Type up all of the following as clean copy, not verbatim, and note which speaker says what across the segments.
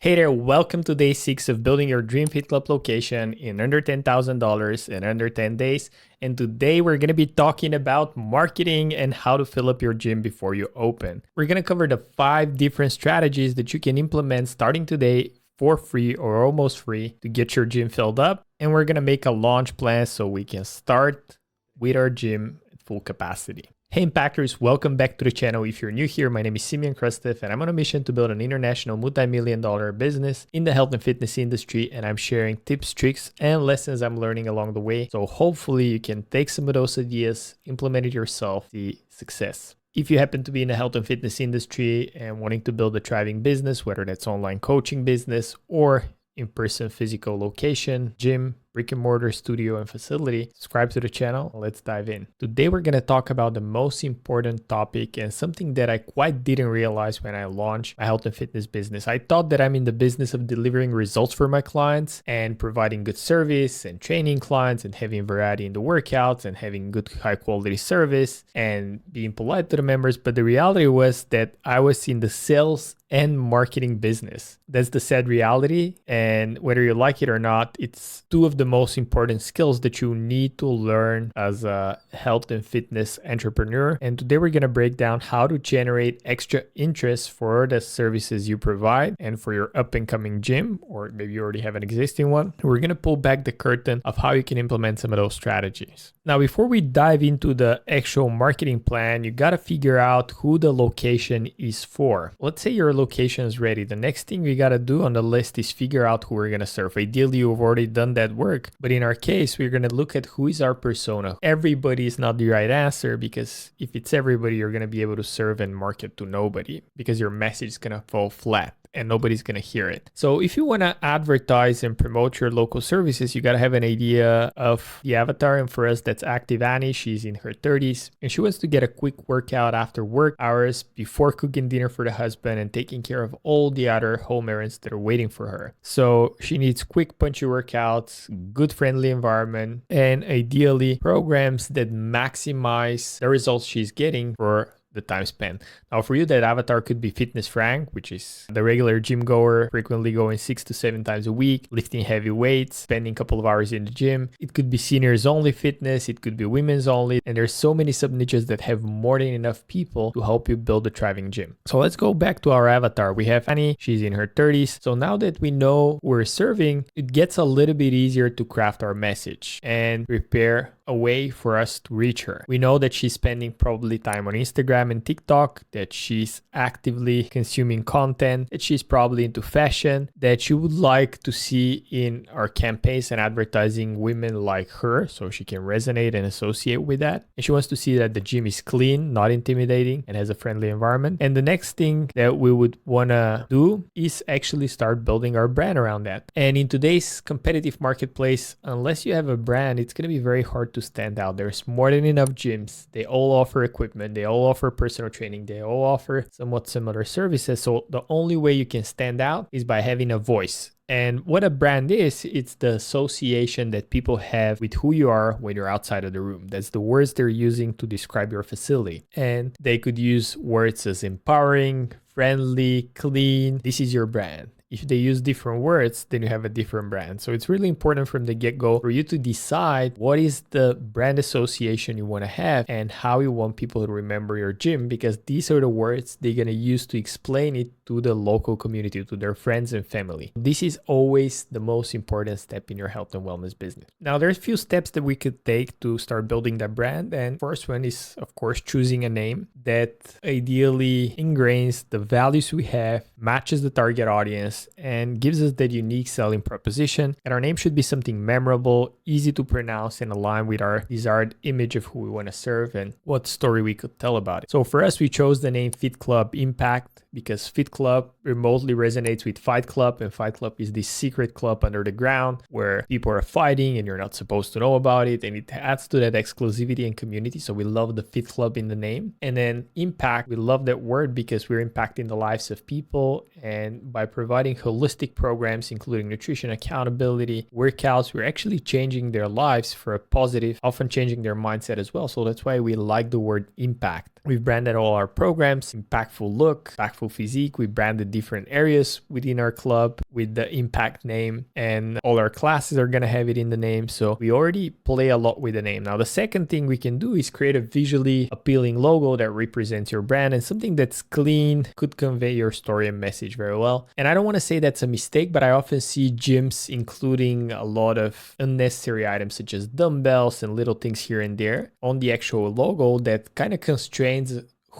Speaker 1: Hey there, welcome to day 6 of building your dream fit club location in under $10,000 in under 10 days. And today we're going to be talking about marketing and how to fill up your gym before you open. We're going to cover the 5 different strategies that you can implement starting today for free or almost free to get your gym filled up. And we're going to make a launch plan so we can start with our gym at full capacity. Hey Impactors, welcome back to the channel. If you're new here, my name is Simeon Krastev and I'm on a mission to build an international multi-million-dollar business in the health and fitness industry, and I'm sharing tips, tricks, and lessons I'm learning along the way. So hopefully you can take some of those ideas, implement it yourself, see success. If you happen to be in the health and fitness industry and wanting to build a thriving business, whether that's online coaching business or in-person physical location, gym, brick and mortar studio and facility, subscribe to the channel. Let's dive in. Today we're going to talk about the most important topic and something that I quite didn't realize when I launched my health and fitness business. I thought that I'm in the business of delivering results for my clients and providing good service and training clients and having variety in the workouts and having good high quality service and being polite to the members. But the reality was that I was in the sales and marketing business. That's the sad reality. And whether you like it or not, it's two of the most important skills that you need to learn as a health and fitness entrepreneur. And today we're going to break down how to generate extra interest for the services you provide and for your up and coming gym, or maybe you already have an existing one. We're going to pull back the curtain of how you can implement some of those strategies. Now, before we dive into the actual marketing plan, you got to figure out who the location is for. Let's say your location is ready. The next thing we got to do on the list is figure out who we're going to serve. Ideally, you've already done that work, but in our case, we're going to look at who is our persona. Everybody is not the right answer, because if it's everybody, you're going to be able to serve and market to nobody because your message is going to fall flat and nobody's going to hear it. So if you want to advertise and promote your local services, you got to have an idea of the avatar. And for us, that's Active Annie. She's in her 30s and she wants to get a quick workout after work hours before cooking dinner for the husband and taking care of all the other home errands that are waiting for her. So she needs quick, punchy workouts, good friendly environment, and ideally programs that maximize the results she's getting for the time spent. Now for you, that avatar could be Fitness Frank, which is the regular gym goer, frequently going 6 to 7 times a week, lifting heavy weights, spending a couple of hours in the gym. It could be seniors only fitness, it could be women's only, and there's so many sub niches that have more than enough people to help you build a thriving gym. So let's go back to our avatar. We have Annie, she's in her 30s. So now that we know who we're serving, it gets a little bit easier to craft our message and prepare a way for us to reach her. We know that she's spending probably time on Instagram and TikTok, that she's actively consuming content, that she's probably into fashion, that you would like to see in our campaigns and advertising women like her so she can resonate and associate with that. And she wants to see that the gym is clean, not intimidating, and has a friendly environment. And the next thing that we would want to do is actually start building our brand around that. And in today's competitive marketplace, unless you have a brand, it's going to be very hard to stand out. There's more than enough gyms. They all offer equipment. They all offer personal training. They all offer somewhat similar services. So the only way you can stand out is by having a voice. And what a brand is, it's the association that people have with who you are when you're outside of the room. That's the words they're using to describe your facility. And they could use words as empowering, friendly, clean. This is your brand. If they use different words, then you have a different brand. So it's really important from the get-go for you to decide what is the brand association you want to have and how you want people to remember your gym, because these are the words they're going to use to explain it to the local community, to their friends and family. This is always the most important step in your health and wellness business. Now, there's a few steps that we could take to start building that brand. And first one is, of course, choosing a name that ideally ingrains the values we have, matches the target audience, and gives us that unique selling proposition. And our name should be something memorable, easy to pronounce, and align with our desired image of who we want to serve and what story we could tell about it. So for us, we chose the name Fit Club Impact because Fit Club remotely resonates with Fight Club, and Fight Club is this secret club under the ground where people are fighting and you're not supposed to know about it, and it adds to that exclusivity and community. So we love the Fit Club in the name. And then impact, we love that word because we're impacting the lives of people, and by providing providing holistic programs, including nutrition, accountability, workouts. We're actually changing their lives for a positive, often changing their mindset as well. So that's why we like the word impact. We've branded all our programs, impactful look, impactful physique. We branded different areas within our club with the impact name, and all our classes are going to have it in the name. So we already play a lot with the name. Now, the second thing we can do is create a visually appealing logo that represents your brand and something that's clean, could convey your story and message very well. And I don't want to say that's a mistake, but I often see gyms including a lot of unnecessary items such as dumbbells and little things here and there on the actual logo that kind of constrains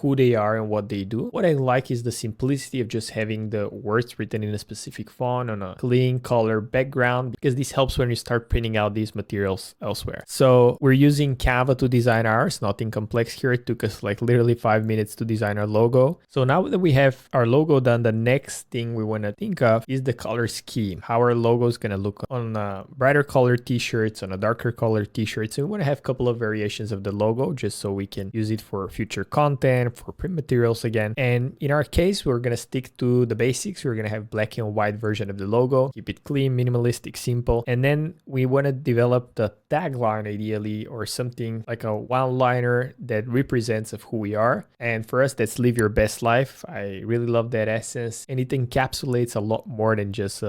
Speaker 1: who they are and what they do. What I like is the simplicity of just having the words written in a specific font on a clean color background, because this helps when you start printing out these materials elsewhere. So we're using Canva to design ours, nothing complex here. It took us like literally 5 minutes to design our logo. So now that we have our logo done, the next thing we want to think of is the color scheme, how our logo is going to look on brighter color t-shirts, on a darker color t-shirt. So we want to have a couple of variations of the logo just so we can use it for future content, for print materials again. And in our case, we're going to stick to the basics. We're going to have black and white version of the logo, keep it clean, minimalistic, simple. And then we want to develop the tagline ideally, or something like a one-liner that represents of who we are. And for us, that's live your best life. I really love that essence. And it encapsulates a lot more than just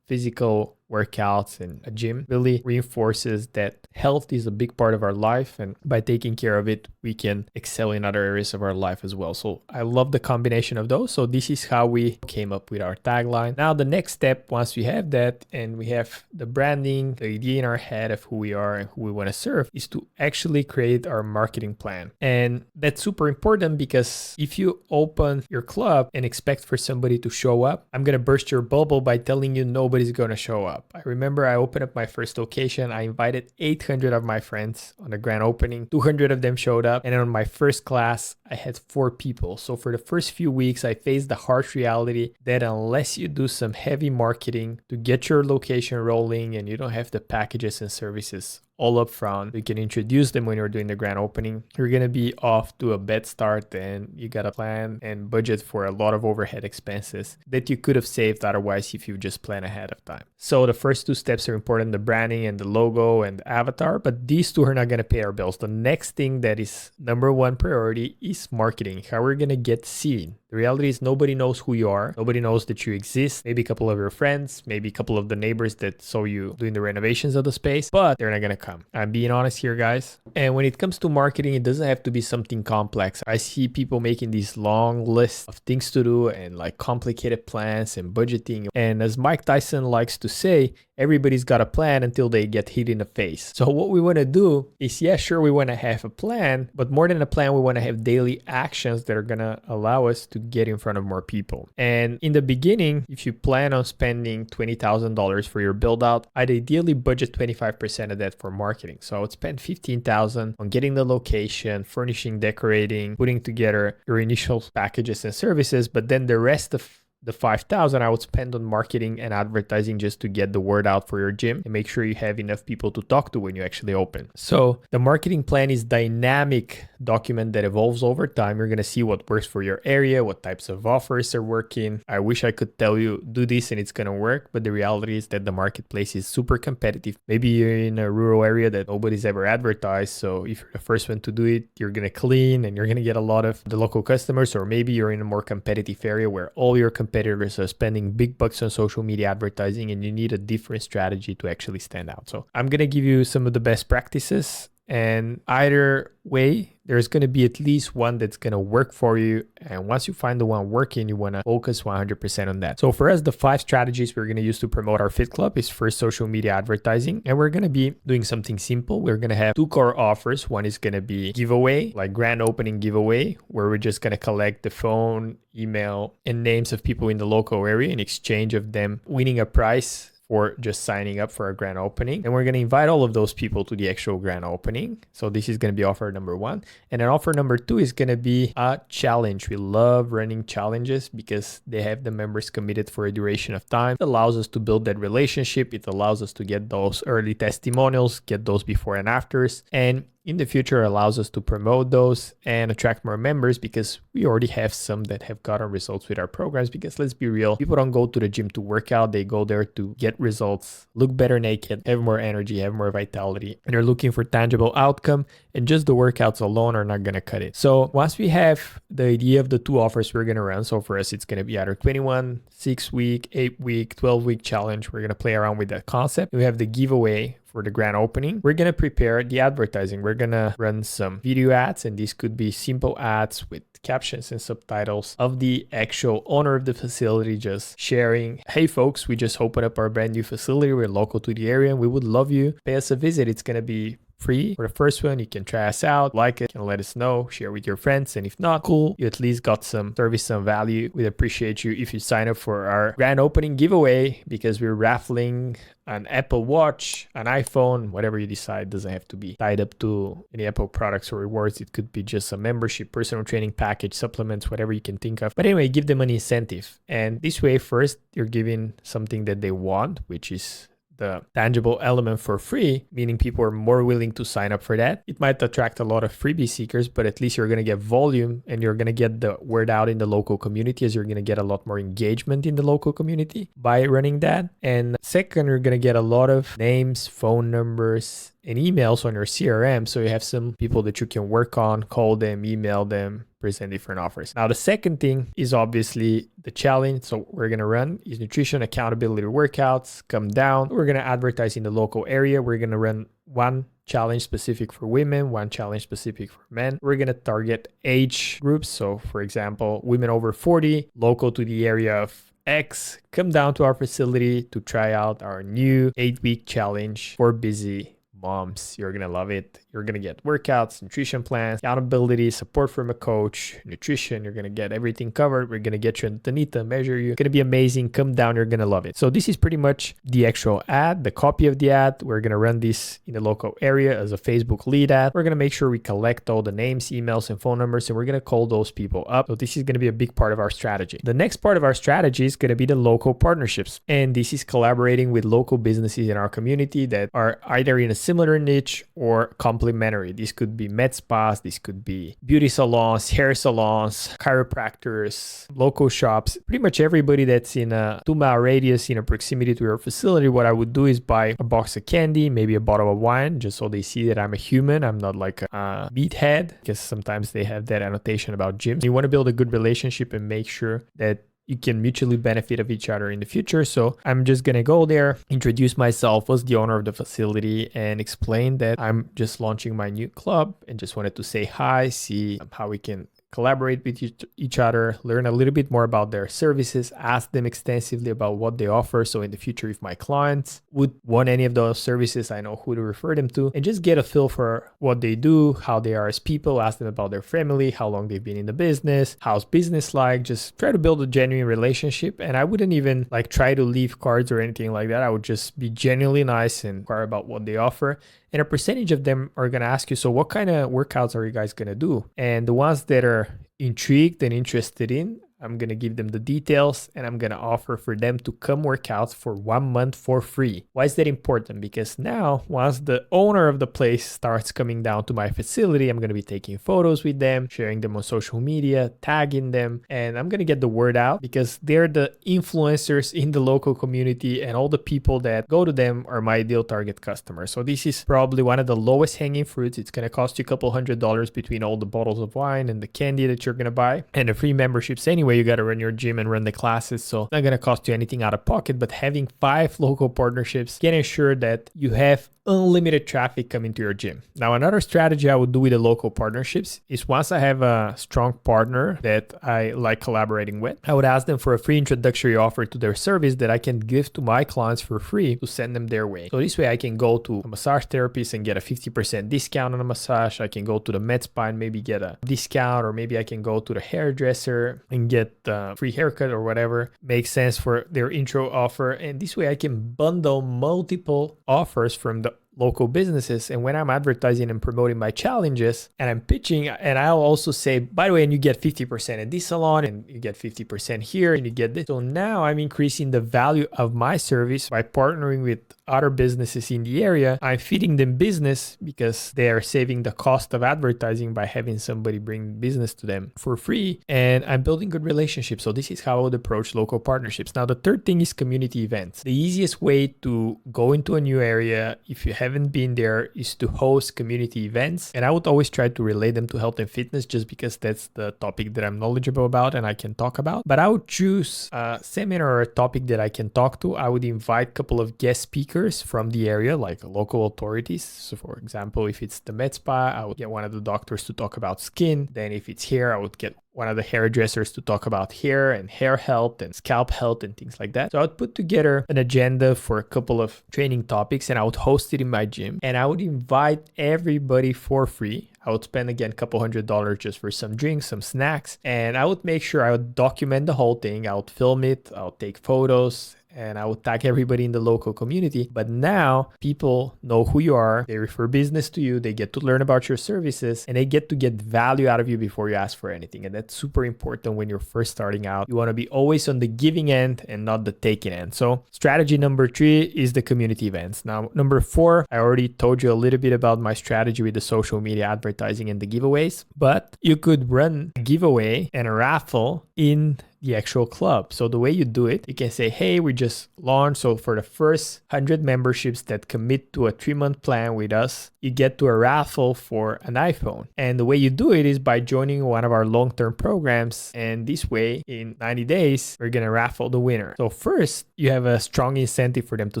Speaker 1: physical workouts and a gym. Really reinforces that health is a big part of our life, and by taking care of it, we can excel in other areas of our life as well. So I love the combination of those. So this is how we came up with our tagline. Now the next step, once we have that and we have the branding, the idea in our head of who we are and who we want to serve, is to actually create our marketing plan. And that's super important, because if you open your club and expect for somebody to show up, I'm going to burst your bubble by telling you nobody's going to show up. I remember I opened up my first location. I invited 800 of my friends on the grand opening. 200 of them showed up. And on my first class, I had 4 people. So for the first few weeks, I faced the harsh reality that unless you do some heavy marketing to get your location rolling and you don't have the packages and services all up front, you can introduce them when you're doing the grand opening, you're going to be off to a bad start, and you got to plan and budget for a lot of overhead expenses that you could have saved otherwise if you just plan ahead of time. So the first 2 steps are important, the branding and the logo and the avatar, but these 2 are not going to pay our bills. The next thing that is number 1 priority is marketing, how we're going to get seen. The reality is nobody knows who you are. Nobody knows that you exist. Maybe a couple of your friends, maybe a couple of the neighbors that saw you doing the renovations of the space, but they're not going to come. I'm being honest here, guys. And when it comes to marketing, it doesn't have to be something complex. I see people making these long lists of things to do and like complicated plans and budgeting. And as Mike Tyson likes to say, everybody's got a plan until they get hit in the face. So what we want to do is, yeah, sure, we want to have a plan, but more than a plan, we want to have daily actions that are going to allow us to get in front of more people. And in the beginning, if you plan on spending $20,000 for your build out, I'd ideally budget 25% of that for marketing. So I would spend $15,000 on getting the location, furnishing, decorating, putting together your initial packages and services, but then the rest of the $5,000 I would spend on marketing and advertising just to get the word out for your gym and make sure you have enough people to talk to when you actually open. So the marketing plan is dynamic document that evolves over time. You're going to see what works for your area, what types of offers are working. I wish I could tell you do this and it's going to work, but the reality is that the marketplace is super competitive. Maybe you're in a rural area that nobody's ever advertised. So if you're the first one to do it, you're going to clean and you're going to get a lot of the local customers, or maybe you're in a more competitive area where all your competitors are spending big bucks on social media advertising and you need a different strategy to actually stand out. So I'm going to give you some of the best practices, and either way, there's going to be at least one that's going to work for you. And once you find the one working, you want to focus 100% on that. So for us, the 5 strategies we're going to use to promote our Fit Club is first social media advertising. And we're going to be doing something simple. We're going to have 2 core offers. One is going to be giveaway, like grand opening giveaway, where we're just going to collect the phone, email, and names of people in the local area in exchange of them winning a prize for just signing up for a grand opening. And we're going to invite all of those people to the actual grand opening. So this is going to be offer number 1. And then offer number 2 is going to be a challenge. We love running challenges because they have the members committed for a duration of time. It allows us to build that relationship. It allows us to get those early testimonials, get those before and afters. And in the future allows us to promote those and attract more members, because we already have some that have gotten results with our programs. Because let's be real, people don't go to the gym to work out, they go there to get results, look better naked, have more energy, have more vitality, and they're looking for tangible outcome, and just the workouts alone are not going to cut it. So once we have the idea of the 2 offers we're going to run, so for us it's going to be either 21, 6-week, 8-week, 12-week challenge. We're going to play around with that concept. We have the giveaway for the grand opening. We're going to prepare the advertising. We're going to run some video ads, and these could be simple ads with captions and subtitles of the actual owner of the facility just sharing, hey folks, we just opened up our brand new facility. We're local to the area and we would love you. Pay us a visit. It's going to be free for the first one. You can try us out, like it, and let us know, share with your friends. And if not, cool, you at least got some service, some value. We'd appreciate you if you sign up for our grand opening giveaway, because we're raffling an Apple Watch, an iPhone, whatever you decide. Doesn't have to be tied up to any Apple products or rewards. It could be just a membership, personal training package, supplements, whatever you can think of. But anyway, give them an incentive. And this way, first, you're giving something that they want, which is the tangible element for free, meaning people are more willing to sign up for that. It might attract a lot of freebie seekers, but at least you're going to get volume and you're going to get the word out in the local community, as you're going to get a lot more engagement in the local community by running that. And second, you're going to get a lot of names, phone numbers, and emails on your CRM. So you have some people that you can work on, call them, email them, present different offers. Now, the second thing is obviously the challenge. So we're going to run is nutrition accountability workouts, come down. We're going to advertise in the local area. We're going to run one challenge specific for women, one challenge specific for men. We're going to target age groups. So for example, women over 40, local to the area of X, come down to our facility to try out our new 8-week challenge for busy moms. You're gonna love it. You're gonna get workouts, nutrition plans, accountability, support from a coach, nutrition. You're gonna get everything covered. We're gonna get you underneath to measure you. It's gonna be amazing. Come down. You're gonna love it. So this is pretty much the actual ad, the copy of the ad. We're gonna run this in the local area as a Facebook lead ad. We're gonna make sure we collect all the names, emails, and phone numbers, and we're gonna call those people up. So this is gonna be a big part of our strategy. The next part of our strategy is gonna be the local partnerships, and this is collaborating with local businesses in our community that are either in a similar niche or complementary. This could be med spas, this could be beauty salons, hair salons, chiropractors, local shops, pretty much everybody that's in a 2-mile radius in a proximity to your facility. What I would do is buy a box of candy, maybe a bottle of wine, just so they see that I'm a human. I'm not like a meathead, because sometimes they have that annotation about gyms. You want to build a good relationship and make sure that you can mutually benefit of each other in the future. So I'm just going to go there, introduce myself as the owner of the facility, and explain that I'm just launching my new club and just wanted to say hi, see how we can collaborate with each other, learn a little bit more about their services, ask them extensively about what they offer. So in the future, if my clients would want any of those services, I know who to refer them to, and just get a feel for what they do, how they are as people, ask them about their family, how long they've been in the business, how's business like, just try to build a genuine relationship. And I wouldn't even like try to leave cards or anything like that. I would just be genuinely nice and inquire about what they offer. And a percentage of them are going to ask you, so what kind of workouts are you guys going to do? And the ones that are intrigued and interested in, I'm going to give them the details, and I'm going to offer for them to come work out for 1 month for free. Why is that important? Because now, once the owner of the place starts coming down to my facility, I'm going to be taking photos with them, sharing them on social media, tagging them, and I'm going to get the word out, because they're the influencers in the local community, and all the people that go to them are my ideal target customers. So this is probably one of the lowest hanging fruits. It's going to cost you a couple $100s between all the bottles of wine and the candy that you're going to buy, and the free memberships anyway. You got to run your gym and run the classes, so it's not going to cost you anything out of pocket. But having 5 local partnerships can ensure that you have unlimited traffic coming to your gym. Now, another strategy I would do with the local partnerships is, once I have a strong partner that I like collaborating with, I would ask them for a free introductory offer to their service that I can give to my clients for free to send them their way. So this way I can go to a massage therapist and get a 50% discount on a massage. I can go to the med spa and maybe get a discount, or maybe I can go to the hairdresser and get a free haircut or whatever makes sense for their intro offer. And this way I can bundle multiple offers from the local businesses. And when I'm advertising and promoting my challenges and I'm pitching, and I'll also say, by the way, and you get 50% at this salon, and you get 50% here, and you get this. So now I'm increasing the value of my service by partnering with other businesses in the area. I'm feeding them business because they are saving the cost of advertising by having somebody bring business to them for free. And I'm building good relationships. So this is how I would approach local partnerships. Now, the third thing is community events. The easiest way to go into a new area, if you haven't been there, is to host community events. And I would always try to relate them to health and fitness just because that's the topic that I'm knowledgeable about and I can talk about. But I would choose a seminar or a topic that I can talk to. I would invite a couple of guest speakers from the area, like local authorities. So for example, if it's the med spa, I would get one of the doctors to talk about skin. Then if it's hair, I would get one of the hairdressers to talk about hair and hair health and scalp health and things like that. So I would put together an agenda for a couple of training topics and I would host it in my gym and I would invite everybody for free. I would spend again a couple $100 just for some drinks, some snacks, and I would make sure I would document the whole thing. I would film it, I would take photos, and I would tag everybody in the local community. But now people know who you are, they refer business to you, they get to learn about your services, and they get to get value out of you before you ask for anything. And that's super important when you're first starting out. You want to be always on the giving end and not the taking end. So strategy number 3 is the community events. Now, number 4, I already told you a little bit about my strategy with the social media advertising and the giveaways, but you could run a giveaway and a raffle in the actual club. So the way you do it, you can say, hey, we just launched. So for the first 100 memberships that commit to a 3-month plan with us, you get to a raffle for an iPhone. And the way you do it is by joining one of our long-term programs. And this way, in 90 days, we're going to raffle the winner. So first, you have a strong incentive for them to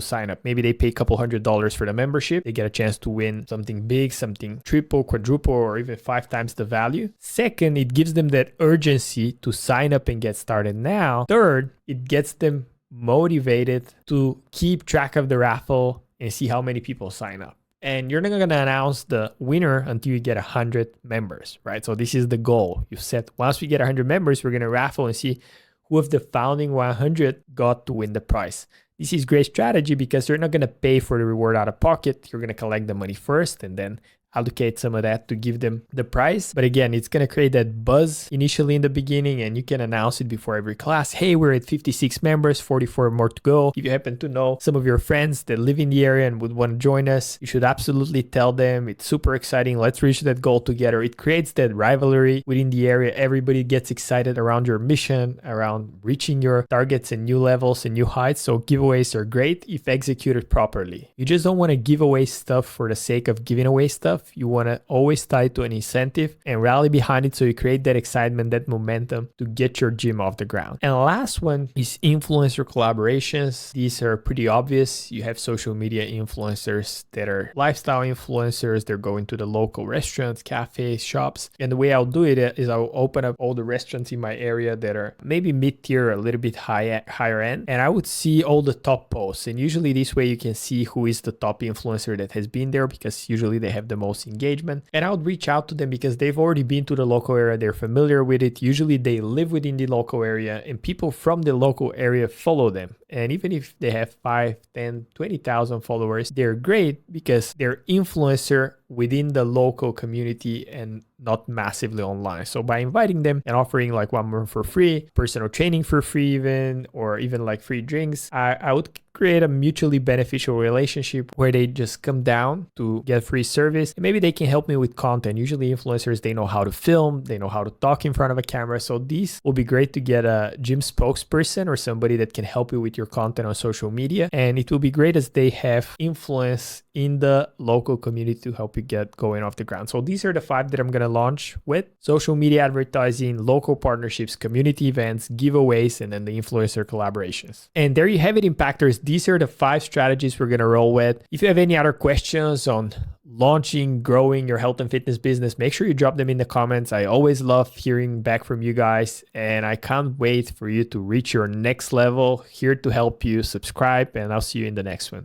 Speaker 1: sign up. Maybe they pay a couple $100 for the membership. They get a chance to win something big, something triple, quadruple, or even 5 times the value. Second, it gives them that urgency to sign up and get started now. Third, it gets them motivated to keep track of the raffle and see how many people sign up. And you're not going to announce the winner until you get 100 members, right? So this is the goal. You've set, once we get 100 members, we're going to raffle and see who of the founding 100 got to win the prize. This is great strategy because you're not going to pay for the reward out of pocket. You're going to collect the money first and then allocate some of that to give them the prize. But again, it's going to create that buzz initially in the beginning and you can announce it before every class. Hey, we're at 56 members, 44 more to go. If you happen to know some of your friends that live in the area and would want to join us, you should absolutely tell them. It's super exciting. Let's reach that goal together. It creates that rivalry within the area. Everybody gets excited around your mission, around reaching your targets and new levels and new heights. So giveaways are great if executed properly. You just don't want to give away stuff for the sake of giving away stuff. You want to always tie it to an incentive and rally behind it so you create that excitement, that momentum to get your gym off the ground. And the last one is influencer collaborations. These are pretty obvious. You have social media influencers that are lifestyle influencers. They're going to the local restaurants, cafes, shops. And the way I'll do it is I'll open up all the restaurants in my area that are maybe mid-tier, a little bit higher end. And I would see all the top posts. And usually this way you can see who is the top influencer that has been there because usually they have the most engagement. And I would reach out to them because they've already been to the local area. They're familiar with it. Usually they live within the local area and people from the local area follow them. And even if they have 5, 10, 20,000 followers, they're great because they're influencer within the local community and not massively online. So by inviting them and offering like 1 month for free, personal training for free even, or even like free drinks, I would create a mutually beneficial relationship where they just come down to get free service. And maybe they can help me with content. Usually influencers, they know how to film, they know how to talk in front of a camera. So these will be great to get a gym spokesperson or somebody that can help you with your content on social media. And it will be great as they have influence in the local community to help you get going off the ground. So these are the 5 that I'm going to launch with: social media advertising, local partnerships, community events, giveaways, and then the influencer collaborations. And there you have it, Impactors. These are the 5 strategies we're going to roll with. If you have any other questions on launching, growing your health and fitness business, make sure you drop them in the comments. I always love hearing back from you guys, and I can't wait for you to reach your next level. Here to help you. Subscribe, and I'll see you in the next one.